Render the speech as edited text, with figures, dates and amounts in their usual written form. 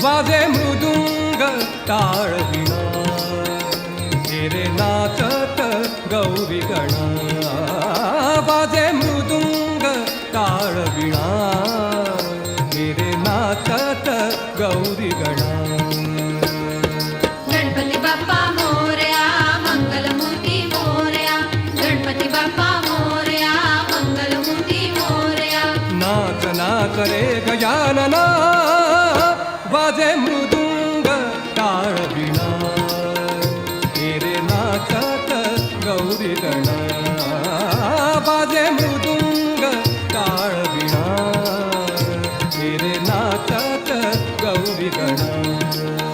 वाजे मृदुंग टाळ विणा रे नाचत गौरी गणा वाजे मृदुंग टाळ विणा रे नाचत गौरी गणा गणपती बाप्पा मोरया मंगलमूर्ती मोरया गणपती बाप्पा मोरया मंगलमूर्ती मोरया नाच नाच रे गजानना वाजे मृदुंग टाळ विणा रे नाचत गौरी गणा वाजे मृदुंग टाळ विणा रे नाचत गौरी गणा